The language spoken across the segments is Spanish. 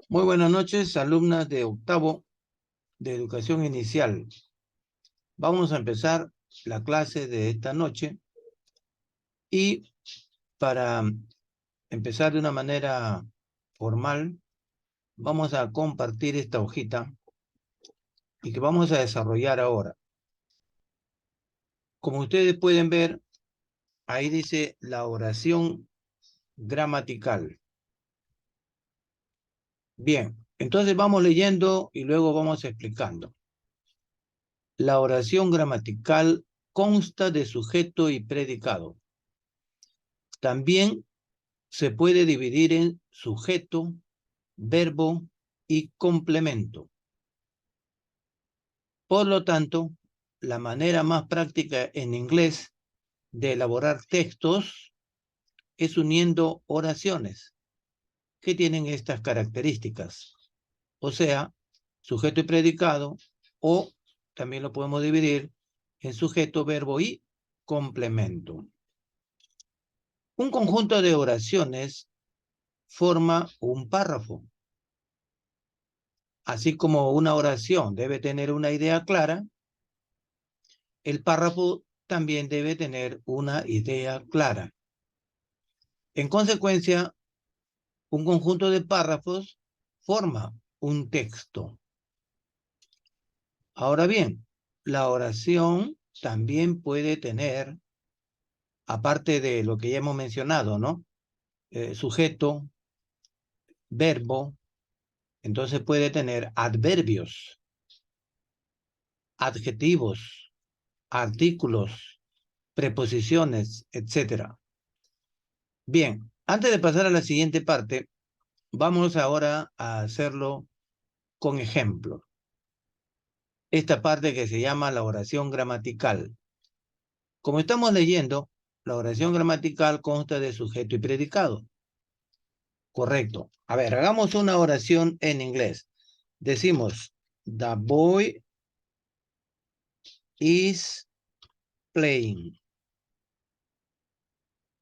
Muy buenas noches, alumnas de octavo de educación inicial. Vamos a empezar la clase de esta noche y para empezar de una manera formal, vamos a compartir esta hojita y que vamos a desarrollar ahora. Como ustedes pueden ver, ahí dice la oración gramatical. Bien, entonces vamos leyendo y luego vamos explicando. La oración gramatical consta de sujeto y predicado. También se puede dividir en sujeto, verbo y complemento. Por lo tanto, la manera más práctica en inglés de elaborar textos es uniendo oraciones que tienen estas características. O sea, sujeto y predicado, o también lo podemos dividir en sujeto, verbo y complemento. Un conjunto de oraciones forma un párrafo. Así como una oración debe tener una idea clara, el párrafo también debe tener una idea clara. En consecuencia, un conjunto de párrafos forma un texto. Ahora bien, la oración también puede tener, aparte de lo que ya hemos mencionado, ¿no? Sujeto, verbo, entonces puede tener adverbios, adjetivos, artículos, preposiciones, etcétera. Bien, antes de pasar a la siguiente parte, vamos ahora a hacerlo con ejemplos. Esta parte que se llama la oración gramatical. Como estamos leyendo, la oración gramatical consta de sujeto y predicado. Correcto. A ver, hagamos una oración en inglés. Decimos, the boy is playing.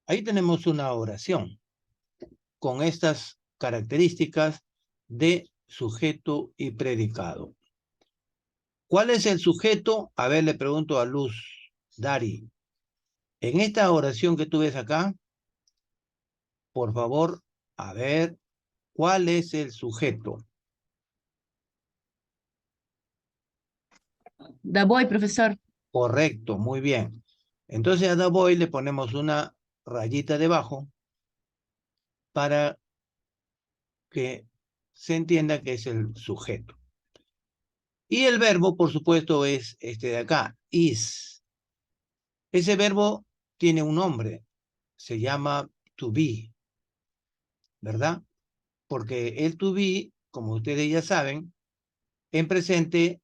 Ahí tenemos una oración con estas características de sujeto y predicado. ¿Cuál es el sujeto? A ver, le pregunto a Luz, Dari. En esta oración que tú ves acá, por favor, a ver, ¿cuál es el sujeto? The boy, profesor. Correcto, muy bien. Entonces a the boy le ponemos una rayita debajo para que se entienda que es el sujeto. Y el verbo, por supuesto, es este de acá, is. Ese verbo tiene un nombre, se llama to be, ¿verdad? Porque el to be, como ustedes ya saben, en presente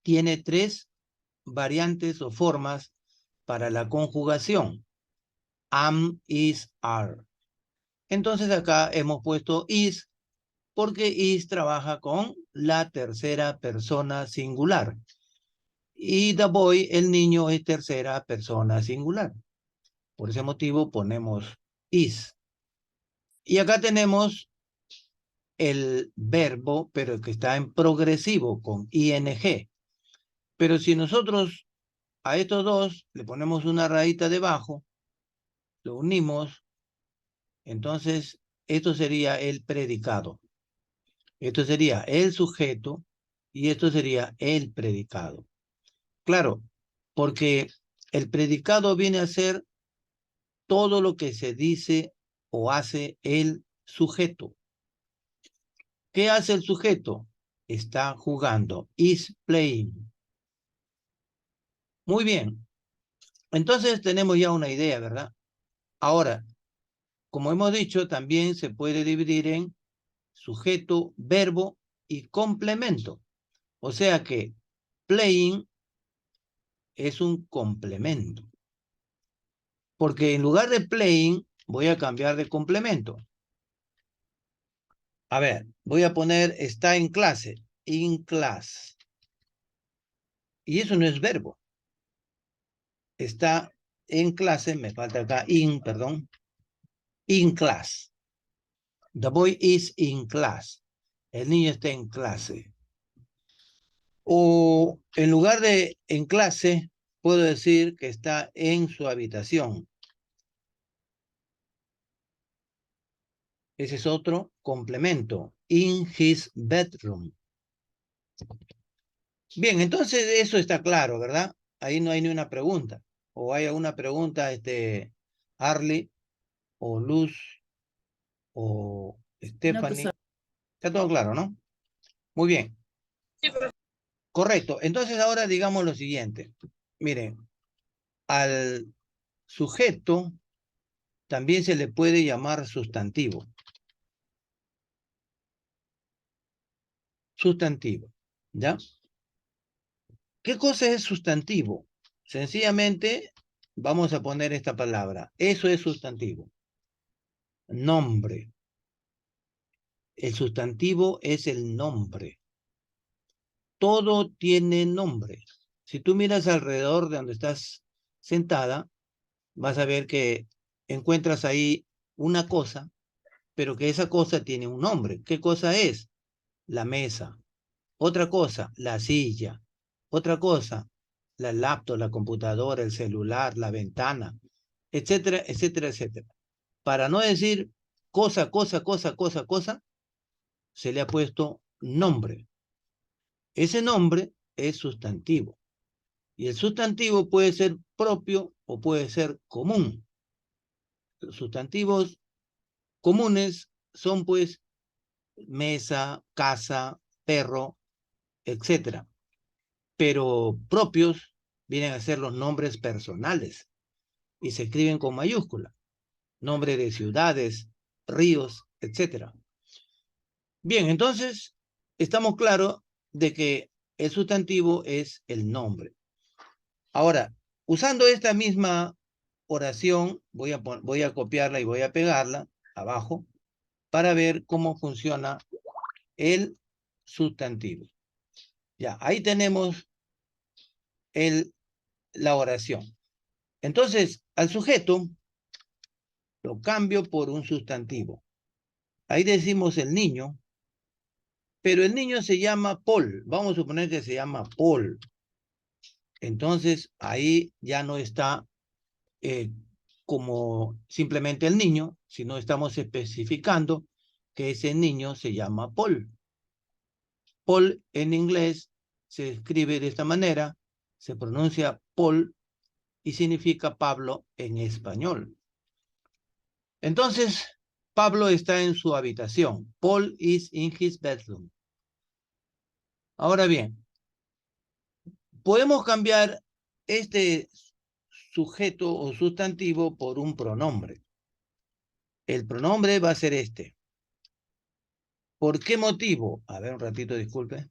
tiene tres variantes o formas para la conjugación. Am, is, are. Entonces acá hemos puesto is porque is trabaja con la tercera persona singular. Y the boy, el niño, es tercera persona singular. Por ese motivo ponemos is. Y acá tenemos el verbo, pero que está en progresivo con ing. Pero si nosotros a estos dos le ponemos una rayita debajo, lo unimos, entonces esto sería el predicado. Esto sería el sujeto y esto sería el predicado. Claro, porque el predicado viene a ser todo lo que se dice o hace el sujeto. ¿Qué hace el sujeto? Está jugando. Is playing. Muy bien. Entonces tenemos ya una idea, ¿verdad? Ahora, como hemos dicho, también se puede dividir en sujeto, verbo y complemento. O sea que playing es un complemento. Porque en lugar de playing, voy a cambiar de complemento. A ver, voy a poner está en clase, in class. Y eso no es verbo. Está en clase, me falta acá in, perdón, in class. The boy is in class. El niño está en clase. O en lugar de en clase, puedo decir que está en su habitación. Ese es otro complemento. In his bedroom. Bien, entonces eso está claro, ¿verdad? Ahí no hay ni una pregunta. O hay alguna pregunta, Arlie, o Luz, o Stephanie. Está todo claro, ¿no? Muy bien. Sí, profe. Correcto. Entonces ahora digamos lo siguiente. Miren, al sujeto también se le puede llamar sustantivo. Sustantivo, ¿ya? ¿Qué cosa es sustantivo? Sencillamente vamos a poner esta palabra. Eso es sustantivo. Nombre. El sustantivo es el nombre. Todo tiene nombre. Si tú miras alrededor de donde estás sentada, vas a ver que encuentras ahí una cosa, pero que esa cosa tiene un nombre. ¿Qué cosa es? La mesa. Otra cosa, la silla. Otra cosa, la laptop, la computadora, el celular, la ventana, etcétera, etcétera, etcétera. Para no decir cosa, cosa, cosa, cosa, cosa, se le ha puesto nombre. Ese nombre es sustantivo. Y el sustantivo puede ser propio o puede ser común. Los sustantivos comunes son pues mesa, casa, perro, etcétera. Pero propios vienen a ser los nombres personales y se escriben con mayúscula. Nombre de ciudades, ríos, etcétera. Bien, entonces estamos claros de que el sustantivo es el nombre. Ahora, usando esta misma oración, voy a copiarla y voy a pegarla abajo para ver cómo funciona el sustantivo. Ya, ahí tenemos la oración. Entonces, al sujeto lo cambio por un sustantivo. Ahí decimos el niño, pero el niño se llama Paul. Vamos a suponer que se llama Paul. Entonces, ahí ya no está como simplemente el niño, sino estamos especificando que ese niño se llama Paul. Paul en inglés se escribe de esta manera, se pronuncia Paul y significa Pablo en español. Entonces, Pablo está en su habitación. Paul is in his bedroom. Ahora bien, podemos cambiar este sujeto o sustantivo por un pronombre. El pronombre va a ser este. ¿Por qué motivo? A ver, un ratito, disculpe.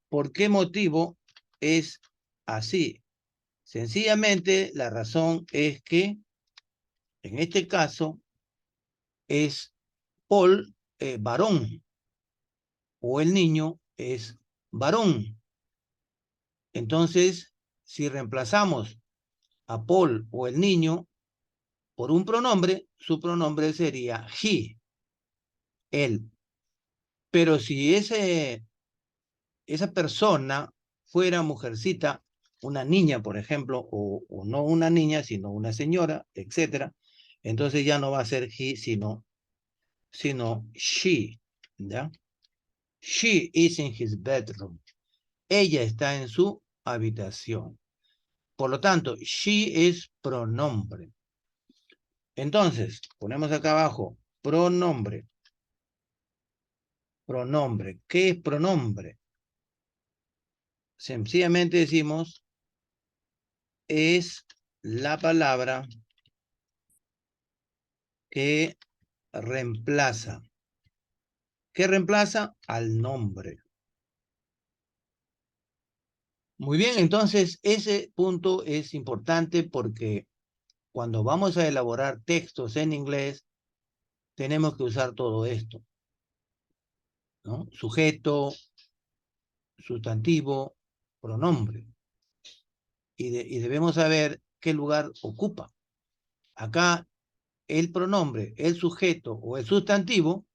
¿Por qué motivo es así? Sencillamente, la razón es que, en este caso, es Paul varón, o el niño es varón. Entonces, si reemplazamos a Paul o el niño por un pronombre, su pronombre sería he, él. Pero si esa persona fuera mujercita, una niña, por ejemplo, o no una niña, sino una señora, etcétera, entonces ya no va a ser he, sino she, ¿ya? She is in his bedroom. Ella está en su habitación. Por lo tanto, she es pronombre. Entonces, ponemos acá abajo, pronombre. Pronombre. ¿Qué es pronombre? Sencillamente decimos, es la palabra que reemplaza. ¿Qué reemplaza? Al nombre. Muy bien, entonces ese punto es importante porque cuando vamos a elaborar textos en inglés, tenemos que usar todo esto, ¿no? Sujeto, sustantivo, pronombre. Y debemos saber qué lugar ocupa. Acá el pronombre, el sujeto o el sustantivo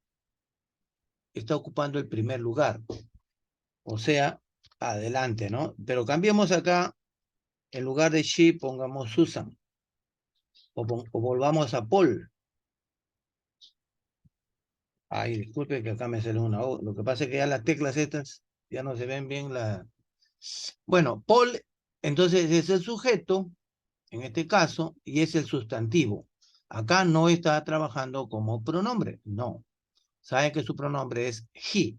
está ocupando el primer lugar. O sea, adelante, ¿no? Pero cambiemos acá, en lugar de she, pongamos Susan. O volvamos a Paul. Ay, disculpe que acá me sale una O. Lo que pasa es que ya las teclas estas ya no se ven bien la... Bueno, Paul, entonces es el sujeto, en este caso, y es el sustantivo. Acá no está trabajando como pronombre, no. Sabe que su pronombre es he.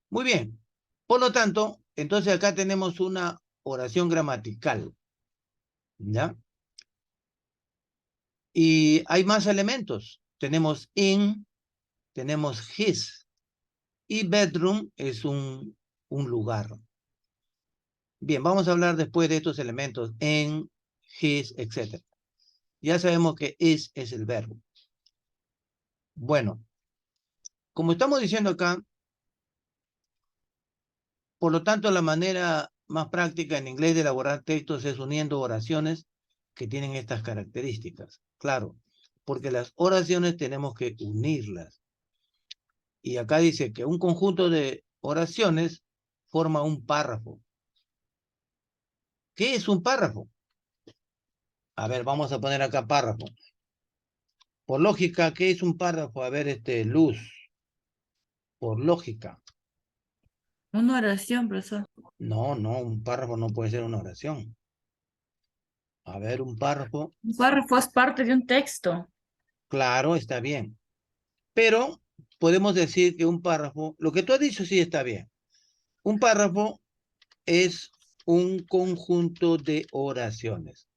Muy bien. Por lo tanto, entonces acá tenemos una oración gramatical, ¿ya? Y hay más elementos. Tenemos in, tenemos his, y bedroom es un lugar. Bien, vamos a hablar después de estos elementos, en, his, etc. Ya sabemos que is es el verbo. Bueno, como estamos diciendo acá, por lo tanto, la manera más práctica en inglés de elaborar textos es uniendo oraciones que tienen estas características. Claro, porque las oraciones tenemos que unirlas. Y acá dice que un conjunto de oraciones forma un párrafo. ¿Qué es un párrafo? A ver, vamos a poner acá párrafo. Por lógica, ¿qué es un párrafo? A ver, Luz. Por lógica. Una oración, profesor. No, no, un párrafo no puede ser una oración. A ver, un párrafo. Un párrafo es parte de un texto. Claro, está bien. Pero podemos decir que un párrafo, lo que tú has dicho sí está bien. Un párrafo es un conjunto de oraciones,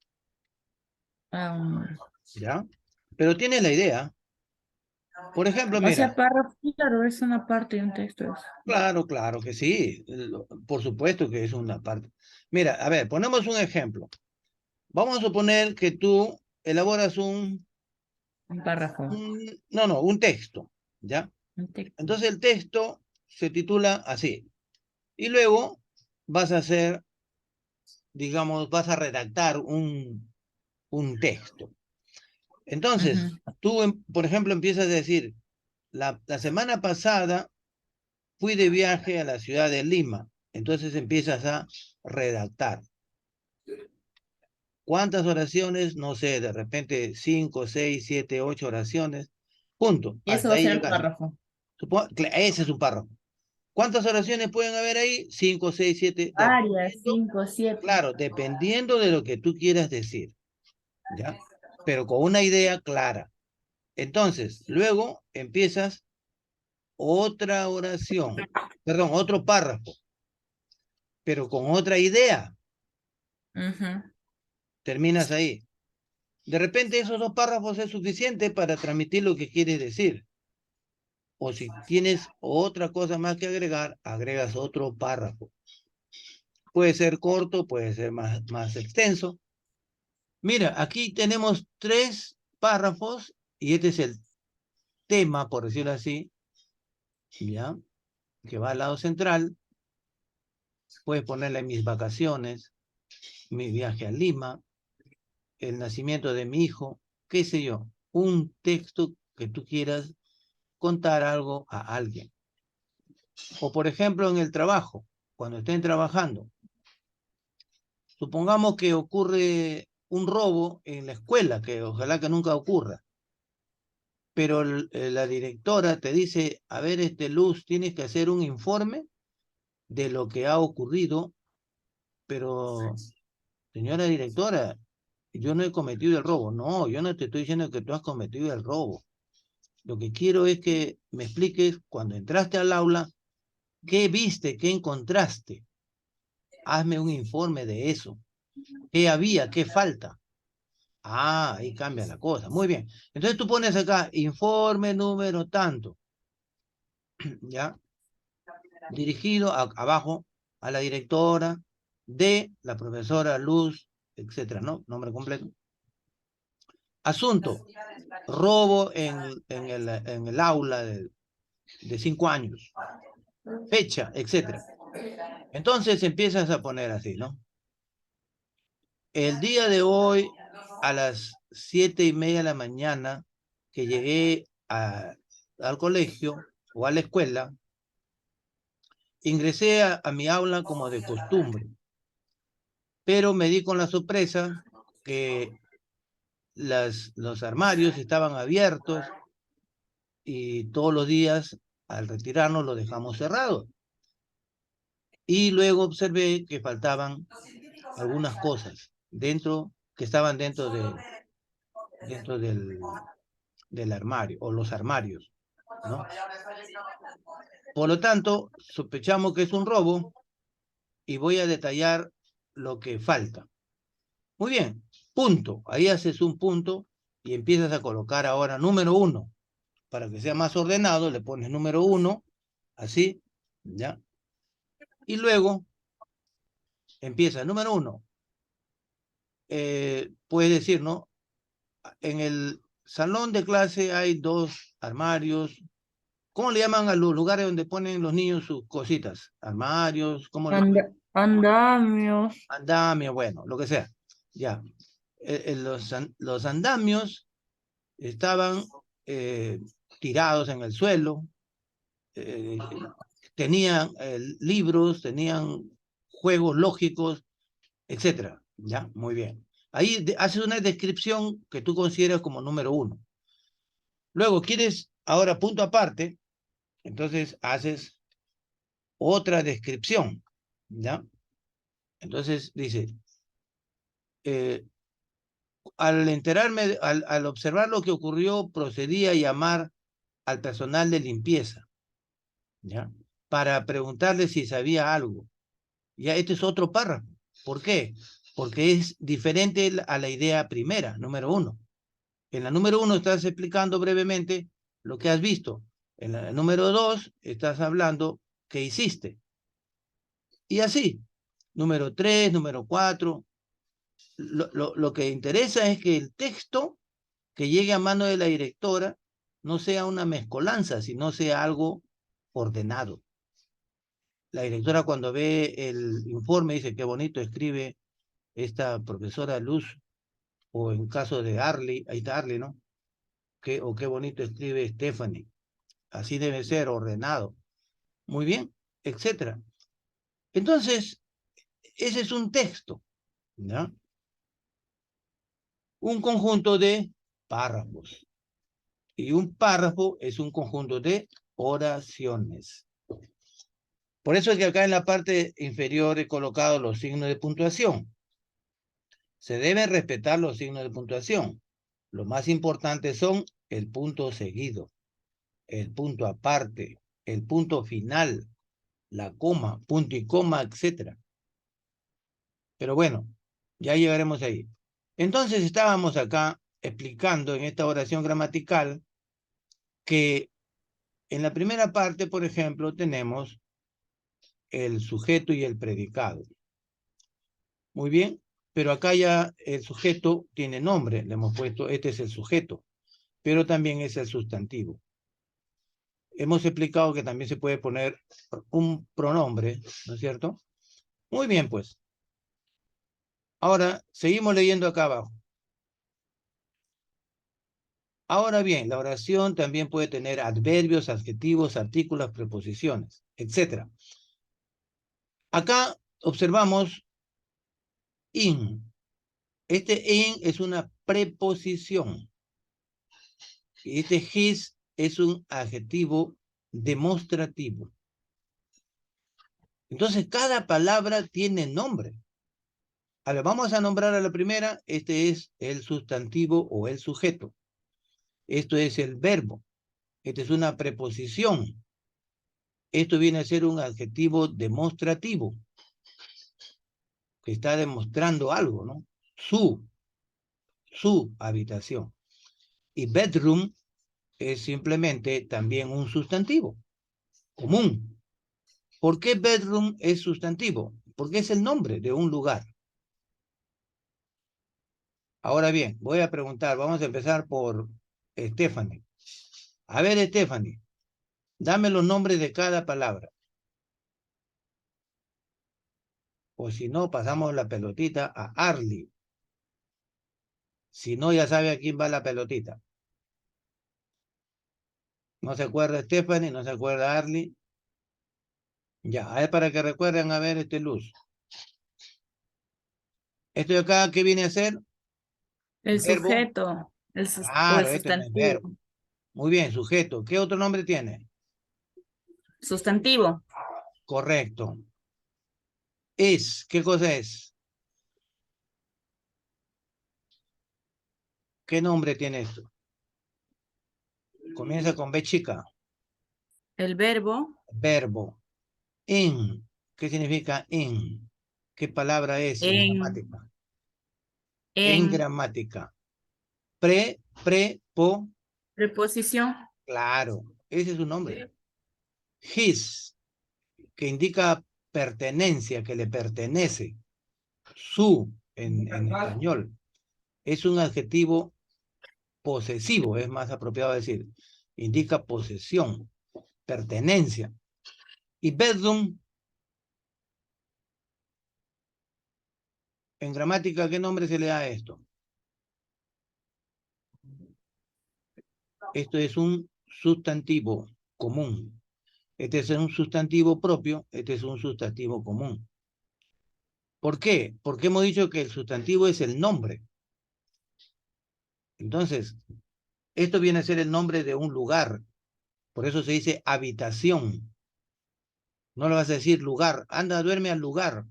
¿ya? Pero tienes la idea. Por ejemplo, O sea, mira, párrafo, claro, es una parte de un texto. claro, claro que sí. Por supuesto que es una parte. Mira, a ver, ponemos un ejemplo. Vamos a suponer que tú elaboras Un párrafo, un texto, ¿ya? un texto. Entonces el texto se titula así. Y luego vas a hacer, digamos, vas a redactar un texto. Entonces, Ujú. tú, por ejemplo, empiezas a decir, la semana pasada fui de viaje a la ciudad de Lima. Entonces empiezas a redactar. ¿Cuántas oraciones? No sé, de repente 5, 6, 7, 8 oraciones. Punto. Y eso Hasta va a ahí ser el llegaste. párrafo. Ese es un párrafo. ¿Cuántas oraciones pueden haber ahí? 5, 6, 7, Varias, dependiendo, 5, 7. claro, dependiendo de lo que tú quieras decir, ¿ya? Pero con una idea clara. Entonces, luego empiezas otra oración, perdón, otro párrafo, pero con otra idea. Terminas ahí. De repente esos dos párrafos es suficiente para transmitir lo que quieres decir. O si tienes otra cosa más que agregar, agregas otro párrafo. Puede ser corto, puede ser más extenso. Mira, aquí tenemos 3 párrafos y este es el tema, por decirlo así, ¿ya? Que va al lado central. Puedes ponerle mis vacaciones, mi viaje a Lima, el nacimiento de mi hijo, qué sé yo, un texto que tú quieras contar algo a alguien. O por ejemplo en el trabajo, cuando estén trabajando. Supongamos que ocurre un robo en la escuela, que ojalá que nunca ocurra. Pero la directora te dice, a ver, Luz, tienes que hacer un informe de lo que ha ocurrido, pero señora directora, yo no he cometido el robo. No, yo no te estoy diciendo que tú has cometido el robo. Lo que quiero es que me expliques cuando entraste al aula, qué viste, qué encontraste. Hazme un informe de eso. ¿Qué había? ¿Qué falta? Ah, ahí cambia la cosa. Muy bien. Entonces tú pones acá, informe número tanto, ¿ya? Dirigido abajo a la directora de la profesora Luz, etcétera, ¿no? Nombre completo. Asunto, robo en el aula de 5 años, fecha, etcétera. Entonces empiezas a poner así, ¿no? El día de hoy, a las 7:30 de la mañana que llegué al colegio o a la escuela, ingresé a mi aula como de costumbre, pero me di con la sorpresa que los armarios estaban abiertos y todos los días al retirarnos los dejamos cerrados. Y luego observé que faltaban algunas cosas que estaban dentro del armario o los armarios, ¿no? Por lo tanto, sospechamos que es un robo y voy a detallar lo que falta. Muy bien, punto. Ahí haces un punto y empiezas a colocar ahora número 1. Para que sea más ordenado, le pones número 1, así, ¿ya? Y luego empieza, número 1. Puedes decir, ¿no? En el salón de clase hay 2 armarios. ¿Cómo le llaman a los lugares donde ponen los niños sus cositas? Armarios, ¿cómo le llaman? Andamios. Andamio, bueno, lo que sea. Ya. Los andamios estaban tirados en el suelo, eh, tenían libros, tenían juegos lógicos, etcétera. Ya, muy bien. Ahí haces una descripción que tú consideras como número 1. Luego, quieres ahora punto aparte, entonces haces otra descripción, ¿ya? Entonces dice, eh, al enterarme, al observar lo que ocurrió, procedí a llamar al personal de limpieza, ¿ya? Para preguntarle si sabía algo. Ya, este es otro párrafo. ¿Por qué? Porque es diferente a la idea primera, número 1. En la número 1 estás explicando brevemente lo que has visto. En la número 2 estás hablando qué hiciste. Y así, número 3, número 4. Lo que interesa es que el texto que llegue a mano de la directora no sea una mezcolanza, sino sea algo ordenado. La directora cuando ve el informe dice qué bonito escribe esta profesora Luz, o en caso de Arlie, ahí está Arlie, ¿no? O qué bonito escribe Stephanie. Así debe ser, ordenado. Muy bien, etcétera. Entonces, ese es un texto, ¿no? Un conjunto de párrafos. Y un párrafo es un conjunto de oraciones. Por eso es que acá en la parte inferior he colocado los signos de puntuación. Se deben respetar los signos de puntuación. Lo más importante son el punto seguido, el punto aparte, el punto final, la coma, punto y coma, etc. Pero bueno, ya llegaremos ahí. Entonces estábamos acá explicando en esta oración gramatical que en la primera parte, por ejemplo, tenemos el sujeto y el predicado. Muy bien, pero acá ya el sujeto tiene nombre, le hemos puesto, este es el sujeto, pero también es el sustantivo. Hemos explicado que también se puede poner un pronombre, ¿no es cierto? Muy bien, pues. Ahora, seguimos leyendo acá abajo. Ahora bien, la oración también puede tener adverbios, adjetivos, artículos, preposiciones, etc. Acá observamos in. Este in es una preposición. Y este his es un adjetivo demostrativo. Entonces, cada palabra tiene nombre. Ahora, vamos a nombrar a la primera. Este es el sustantivo o el sujeto. Esto es el verbo. Esta es una preposición. Esto viene a ser un adjetivo demostrativo, que está demostrando algo, ¿no? Su habitación. Y bedroom es simplemente también un sustantivo común. ¿Por qué bedroom es sustantivo? Porque es el nombre de un lugar. Ahora bien, voy a preguntar, vamos a empezar por Stephanie. A ver, Stephanie, dame los nombres de cada palabra. O si no, pasamos la pelotita a Arlie. Si no, ya sabe a quién va la pelotita. No se acuerda Stephanie, no se acuerda Arlie. Ya, es para que recuerden a ver Luz. Esto de acá, ¿qué viene a ser? El Verbo. sujeto, o el Claro, esto no es verbo. sustantivo. Muy bien, sujeto. ¿Qué otro nombre tiene? Sustantivo. Correcto. Es, ¿qué cosa es? ¿Qué nombre tiene esto? Comienza con B chica. El verbo. Verbo. En. ¿Qué significa en? ¿Qué palabra es en En. gramática? En En. gramática. Po. Preposición. Claro, ese es su nombre. His, que indica pertenencia, que le pertenece. Su, en español. Es un adjetivo posesivo, es más apropiado decir. Indica posesión, pertenencia. Y bedroom, en gramática, ¿qué nombre se le da a esto? Esto es un sustantivo común. Este es un sustantivo propio, este es un sustantivo común. ¿Por qué? Porque hemos dicho que el sustantivo es el nombre. Entonces, esto viene a ser el nombre de un lugar. Por eso se dice habitación. No le vas a decir lugar, anda, duerme al lugar.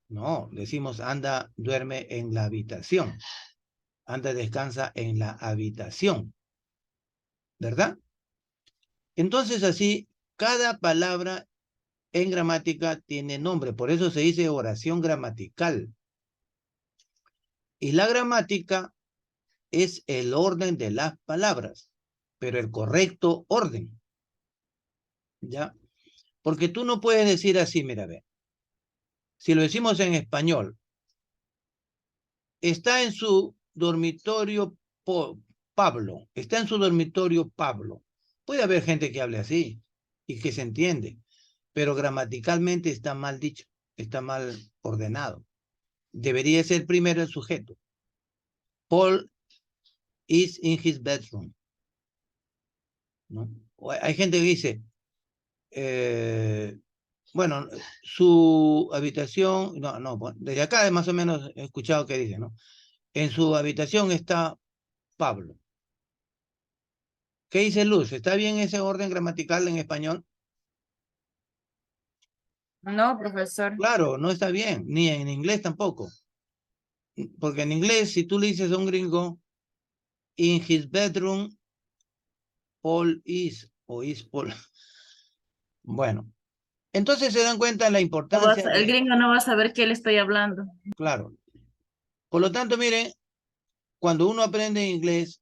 No, decimos anda, duerme en la habitación. Anda, descansa en la habitación. ¿Verdad? Entonces así, cada palabra en gramática tiene nombre. Por eso se dice oración gramatical. Y la gramática es el orden de las palabras, pero el correcto orden. ¿Ya? Porque tú no puedes decir así, mira, ve. Si lo decimos en español, está en su dormitorio Pablo, está en su dormitorio Pablo. Puede haber gente que hable así y que se entiende, pero gramaticalmente está mal dicho, está mal ordenado. Debería ser primero el sujeto. Paul is in his bedroom. ¿No? Hay gente que dice, bueno, su habitación, no, desde acá más o menos he escuchado que dice, ¿no? En su habitación está Pablo. ¿Qué dice Luz? ¿Está bien ese orden gramatical en español? No, profesor. Claro, no está bien, ni en inglés tampoco. Porque en inglés, si tú le dices a un gringo, in his bedroom, Paul is, o is Paul. Bueno, entonces se dan cuenta de la importancia El de, gringo no va a saber qué le estoy hablando. claro. Por lo tanto, miren, cuando uno aprende inglés,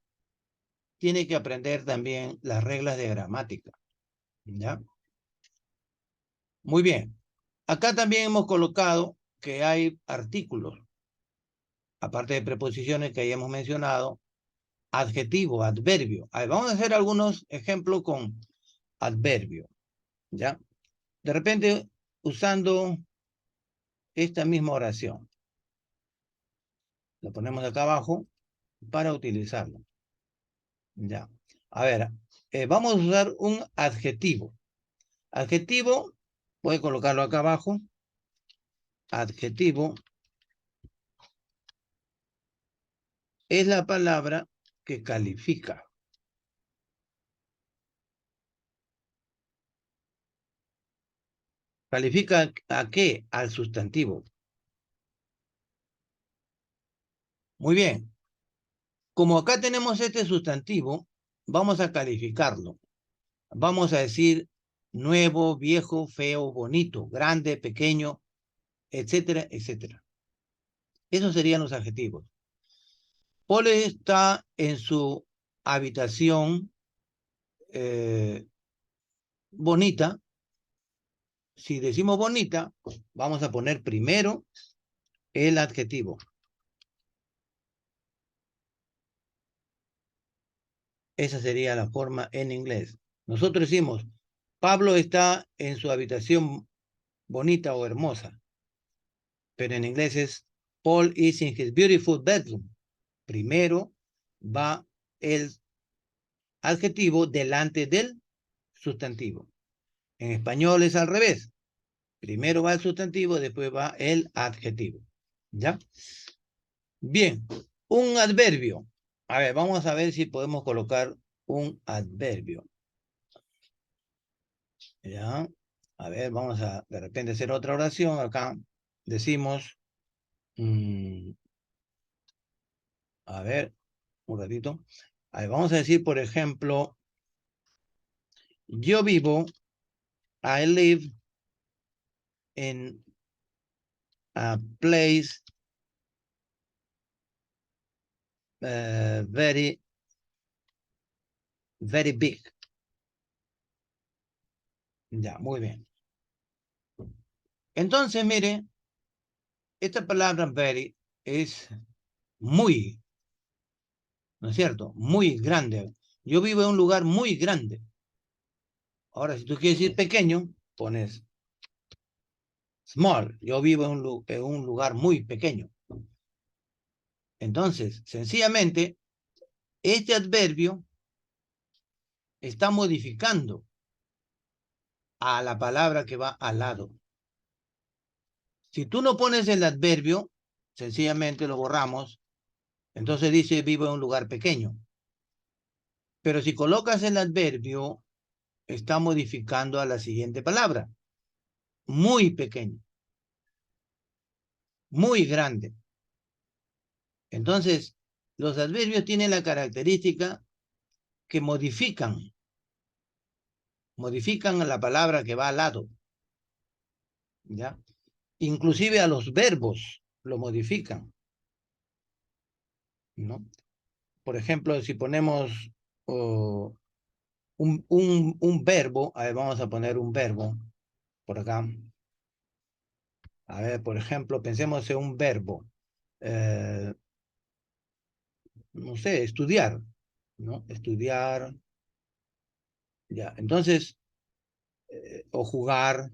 tiene que aprender también las reglas de gramática. ¿Ya? Muy bien. Acá también hemos colocado que hay artículos, aparte de preposiciones que hayamos mencionado, adjetivo, adverbio. A ver, vamos a hacer algunos ejemplos con adverbio. ¿Ya? De repente, usando esta misma oración. La ponemos acá abajo para utilizarlo. Ya. A ver, vamos a usar un adjetivo. Adjetivo, voy a colocarlo acá abajo. Adjetivo es la palabra que califica. ¿Califica a qué? Al sustantivo. Muy bien. Como acá tenemos este sustantivo, vamos a calificarlo. Vamos a decir nuevo, viejo, feo, bonito, grande, pequeño, etcétera, etcétera. Esos serían los adjetivos. Paul está en su habitación bonita. Si decimos bonita, vamos a poner primero el adjetivo. Esa sería la forma en inglés. Nosotros decimos, Pablo está en su habitación bonita o hermosa, pero en inglés es Paul is in his beautiful bedroom. Primero va el adjetivo delante del sustantivo. En español es al revés. Primero va el sustantivo, después va el adjetivo. ¿Ya? Bien, un adverbio. A ver, vamos a ver si podemos colocar un adverbio. ¿Ya? A ver, vamos a de repente hacer otra oración. Acá decimos, a ver, un ratito. A ver, vamos a decir, por ejemplo, yo vivo, I live in a place very, very big. Ya, muy bien. Entonces, mire, esta palabra very es muy, ¿no es cierto? Muy grande. Yo vivo en un lugar muy grande. Ahora, si tú quieres decir pequeño, pones small. Yo vivo en un lugar muy pequeño. Entonces, sencillamente, este adverbio está modificando a la palabra que va al lado. Si tú no pones el adverbio, sencillamente lo borramos, entonces dice vivo en un lugar pequeño. Pero si colocas el adverbio, está modificando a la siguiente palabra. Muy pequeño. Muy grande. Entonces, los adverbios tienen la característica que modifican a la palabra que va al lado. ¿Ya? Inclusive a los verbos lo modifican, ¿no? Por ejemplo, si ponemos un verbo, a ver, vamos a poner un verbo por acá. A ver, por ejemplo, pensemos en un verbo. No sé, estudiar, ¿no? Estudiar, ya. Entonces, o jugar,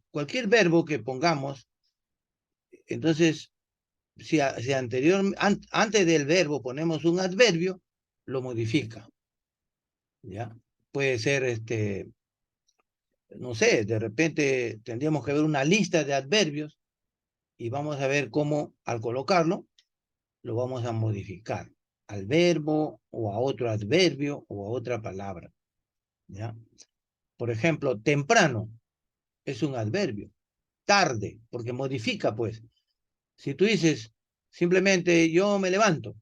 cualquier verbo que pongamos, entonces, si antes del verbo ponemos un adverbio, lo modifica, ¿ya? Puede ser, no sé, de repente tendríamos que ver una lista de adverbios y vamos a ver cómo al colocarlo lo vamos a modificar al verbo o a otro adverbio o a otra palabra, ¿ya? Por ejemplo, temprano es un adverbio. Tarde, porque modifica, pues. Si tú dices simplemente yo me levanto,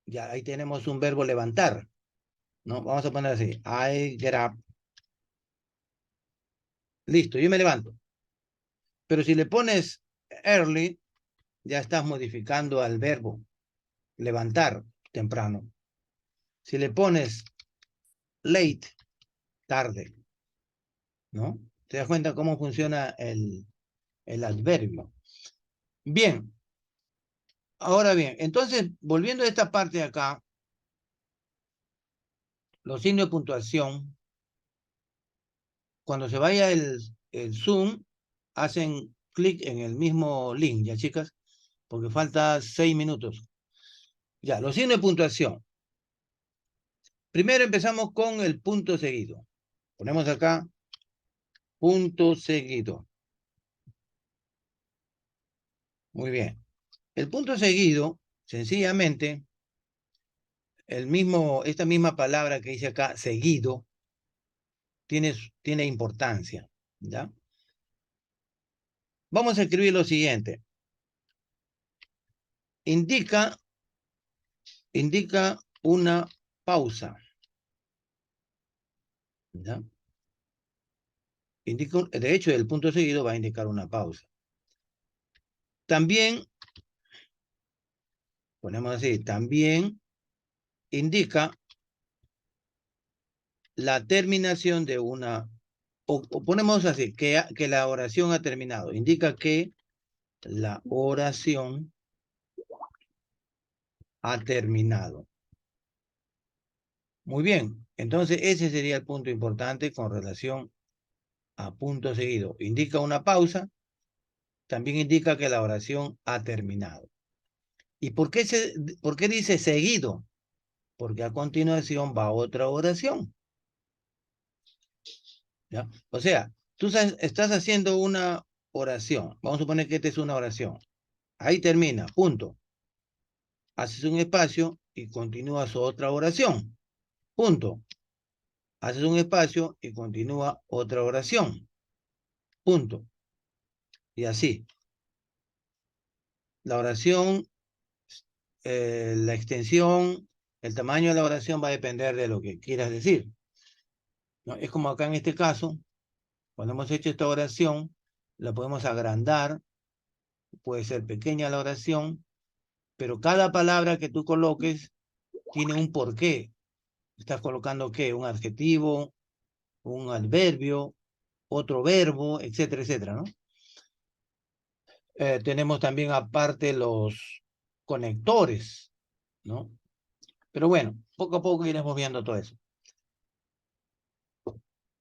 ya ahí tenemos un verbo levantar, ¿no? Vamos a poner así, I get up. Listo, yo me levanto. Pero si le pones early, ya estás modificando al verbo levantar temprano. Si le pones late, tarde, ¿no? ¿Te das cuenta cómo funciona el adverbio? Bien, ahora bien, entonces, volviendo a esta parte de acá, los signos de puntuación, cuando se vaya el Zoom, hacen clic en el mismo link, ¿ya, chicas? Porque falta 6 minutos. Ya, los signos de puntuación. Primero empezamos con el punto seguido. Ponemos acá, punto seguido. Muy bien. El punto seguido, sencillamente, esta misma palabra que dice acá, seguido, tiene importancia, ¿ya? Vamos a escribir lo siguiente. Indica una pausa, ¿ya? De hecho, el punto seguido va a indicar una pausa. También, ponemos así, también indica la terminación de una, o ponemos así, que la oración ha terminado. Indica que la oración ha terminado. Muy bien, entonces ese sería el punto importante con relación a punto seguido. Indica una pausa, también indica que la oración ha terminado. ¿Y por qué dice seguido? Porque a continuación va otra oración. ¿Ya? O sea, estás haciendo una oración. Vamos a suponer que esta es una oración. Ahí termina, punto. Haces un espacio y continúas otra oración. Punto. Haces un espacio y continúa otra oración. Punto. Y así. La oración, la extensión, el tamaño de la oración va a depender de lo que quieras decir, ¿no? Es como acá en este caso, cuando hemos hecho esta oración, la podemos agrandar, puede ser pequeña la oración, pero cada palabra que tú coloques tiene un porqué. Estás colocando ¿qué? Un adjetivo, un adverbio, otro verbo, etcétera, etcétera, ¿no? Tenemos también aparte los conectores, ¿no? Pero bueno, poco a poco iremos viendo todo eso.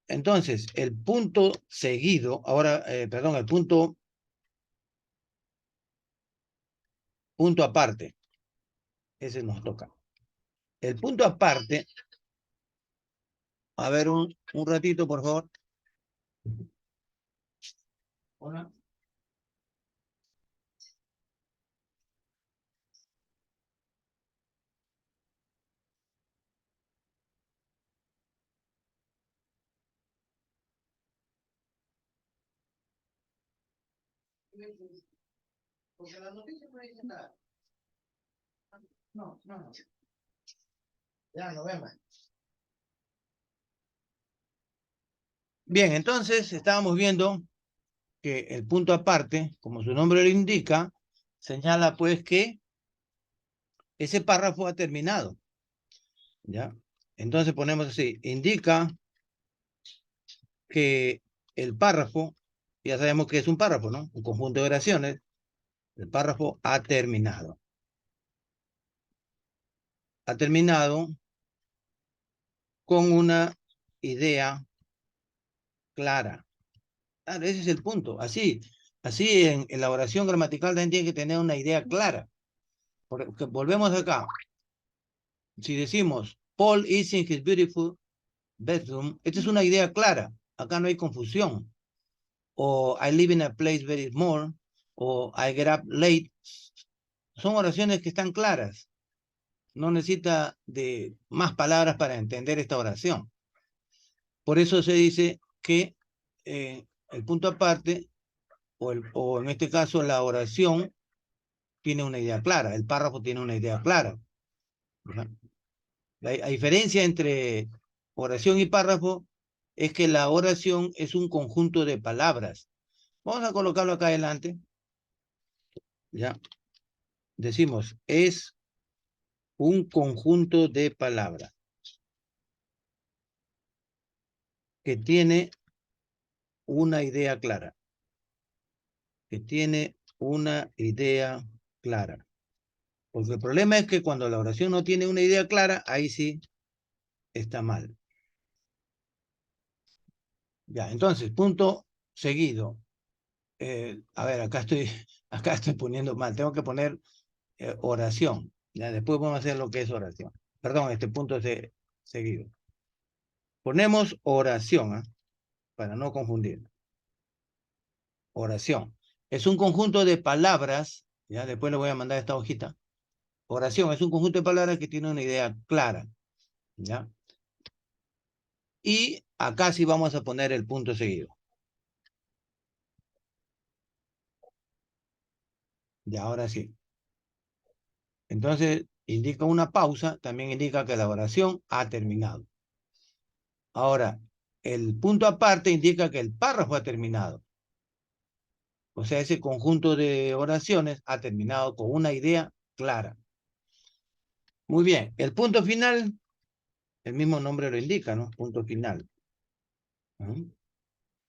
Entonces, el punto seguido, ahora, perdón, el punto aparte, ese nos toca. El punto aparte, a ver un ratito, por favor. Hola. Porque las noticias no dicen nada. No, no, no. Ya, nos vemos. Bien, entonces estábamos viendo que el punto aparte, como su nombre lo indica, señala pues que ese párrafo ha terminado, ¿ya? Entonces ponemos así, indica que el párrafo, ya sabemos que es un párrafo, ¿no? Un conjunto de oraciones, el párrafo ha terminado. Ha terminado con una idea clara. Claro, ese es el punto. Así en la oración gramatical también tiene que tener una idea clara. Porque volvemos acá. Si decimos, Paul is in his beautiful bedroom, esta es una idea clara. Acá no hay confusión. O I live in a place very small. O I get up late. Son oraciones que están claras. No necesita de más palabras para entender esta oración. Por eso se dice que el punto aparte, o en este caso la oración, tiene una idea clara, el párrafo tiene una idea clara. La diferencia entre oración y párrafo es que la oración es un conjunto de palabras. Vamos a colocarlo acá adelante. Ya. Decimos, es un conjunto de palabras que tiene una idea clara. Que tiene una idea clara. Porque el problema es que cuando la oración no tiene una idea clara, ahí sí está mal. Ya, entonces, punto seguido. A ver, acá estoy poniendo mal. Tengo que poner oración. Ya, después vamos a hacer lo que es oración. Perdón, este punto es seguido. Ponemos oración, ¿eh? Para no confundir. Oración. Es un conjunto de palabras. Ya, después le voy a mandar esta hojita. Oración es un conjunto de palabras que tiene una idea clara. ¿Ya? Y acá sí vamos a poner el punto seguido. Ya, ahora sí. Entonces, indica una pausa, también indica que la oración ha terminado. Ahora, el punto aparte indica que el párrafo ha terminado. O sea, ese conjunto de oraciones ha terminado con una idea clara. Muy bien, el punto final, el mismo nombre lo indica, ¿no? Punto final.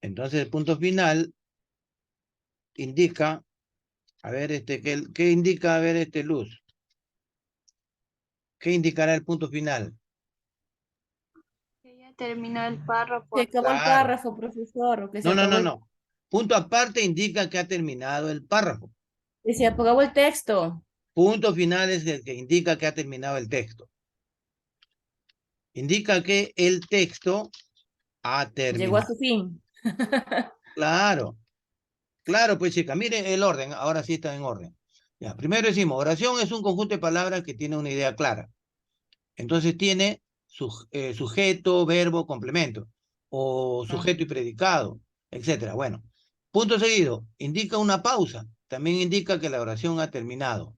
Entonces, el punto final indica, a ver, ¿qué indica, a ver, Luz? ¿Qué indicará el punto final? Que ya terminó el párrafo. Se acabó el Claro. párrafo, profesor, o que se No, no, acabó no, no. Punto aparte indica que ha terminado el párrafo. que se acabó el texto. Punto final es el que indica que ha terminado el texto. Indica que el texto ha Llegó a terminado. su fin. Claro, claro, pues chica, mire el orden, ahora sí está en orden. Ya, primero decimos, oración es un conjunto de palabras que tiene una idea clara. Entonces tiene sujeto, verbo, complemento, o Ah, sujeto y predicado, etcétera. Bueno, punto seguido, indica una pausa. También indica que la oración ha terminado.